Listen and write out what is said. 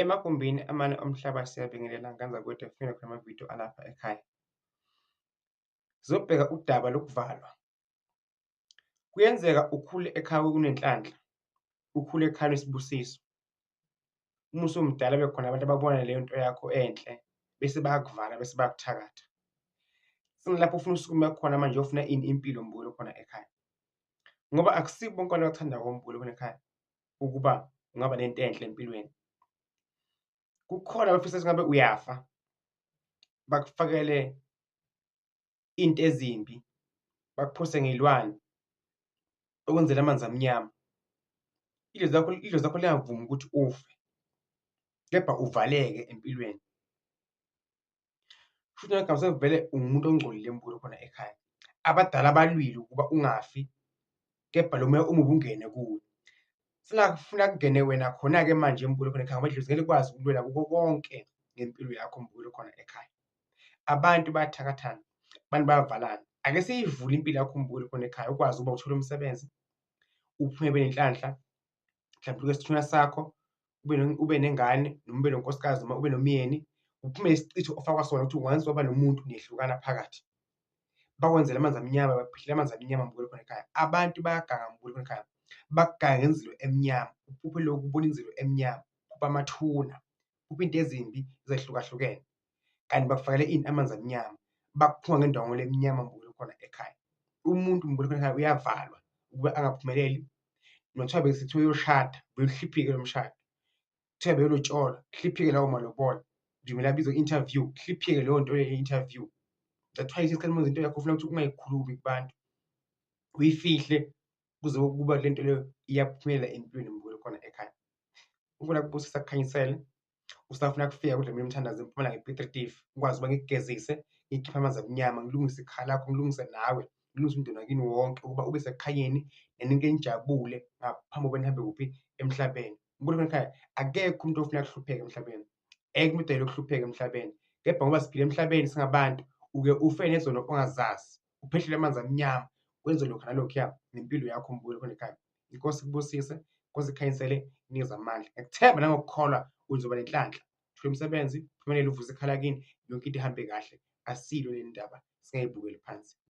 Emagumbini amane omhlaba siyabingelela ngaphandle kwethu efuna khona amavidiyo alapha ekhaya. Sizobheka udaba lokuvalwa. Kuyenzeka ukhule ekhaya kunenhlanhla, ukhule ekhaya unesibusiso. Uma usumdala bekhona abantu ababona leyo nto yakho enhle bese bayakuvala bese bayakuthakatha. Sengilapho ufuna usukume khona manje uyofuna ini? Impilo mbukwelo khona ekhaya. Ngoba akusibo bonke abantu abakuthandayo mbukwelo khona ekhaya ukuba ungaba nento enhle empilweni. Kukhona abafisa ukuthi ngabe uyafa, bakufakele into ezimbi, bakuphose ngey'lwane, bakwenzele amanzi amnyama. Idlozi lakho liyavuma ukuthi ufe, kepha uvaleke empilweni. Kushuthi ngegama sekuvele ungumuntu ongcolile mbukwelo khona ekhaya. Abadala balwile ukuba ungafi, kepha lo moya omubi ungene kuwe. Funa kungene wena khona-ke manje mbukwelo khona ekhaya ngoba idlozi ngeke likwazi ukulwela kukho konke ngempilo yakho mbukwelo khona ekhaya. Abantu bayathakathana, abantu bayavalana. Ake siyivule impilo yakho mbukwelo khona ekhaya ukwazi ukuba uthole umsebenzi, uphume ube nenhlanhla, mhlawumbe uthole isithunywa sakho, ube nengane noma ube nonkosikazi noma ube nomyeni, uphume nesicithi ofakwa sona ukuthi once waba nomuntu niyehlukana phakathi. Bakwenzele amanzi amnyama, bakuphihlele amanzi amnyama mbukwelo khona ekhaya. Abantu bayaganga mbukwelo khona ekhaya, bakuganga ngenzilo emnyama, uphuphe lokhu ubona inzilo emnyama, uphuphe amathuna, uphuphe into ezimbi ezahlukahlukene. Kanti bakufakele ini? Amanzi amnyama, bakuphunga ngendongolo emnyama mbukwelo khona ekhaya. Umuntu mbukwelo khona ekhaya uyavalwa ukuba angaphumeleli. Nothiwa bekuthiwa uyoshada, vele uhlonipheke lo mshado. Kuthiwa beyolotsholwa, kuhlipheke lawo malobola. Nje abizwa i-interview, kuhlipheke leyo nto ye-interview. That's why isikhathi esiningi into yakho ufuna ukuthi ungayikhulumi kubantu, uyifihle kuze kuba le nto leyo iyaphumelela empilweni mbukwelo khona ekhaya. UNkulunkulu akubusise akukhanyisele, usafuna kufika kudlamini umthandazo eMpumalanga ePiet Retief, ukwazi ukuba ngikugezise, ngikukhiphe amanzi amnyama, ngilungise ikhaya lakho, ngilungise nawe, ngilungise umndeni wakini wonke ukuba ube sekukhanyeni and nike nijabule ngaphambi kokuba nihambe kuphi? Emhlabeni. Mbukwelo khona ekhaya akekho umuntu ofuna kuhlupheka emhlabeni, akekho umuntu ojwayele ukuhlupheka emhlabeni, kepha ngoba siphila emhlabeni singabantu, uke ufe nezono ongazazi, uphehlelwe amanzi amnyama, wenze lokhu nalokhuya ngempilo yakho mbukwelo khona ekhaya. Inkosi ikubusise, inkosi ikukhanyisele, ikunikeze amandla. Ngiyakuthemba nangokukholwa uzoba nenhlanhla, uthole umsebenzi, uphumelele, uvuse ikhala lakini, yonke into ihambe kahle. Asilo leli ndaba, singayibukeli phansi.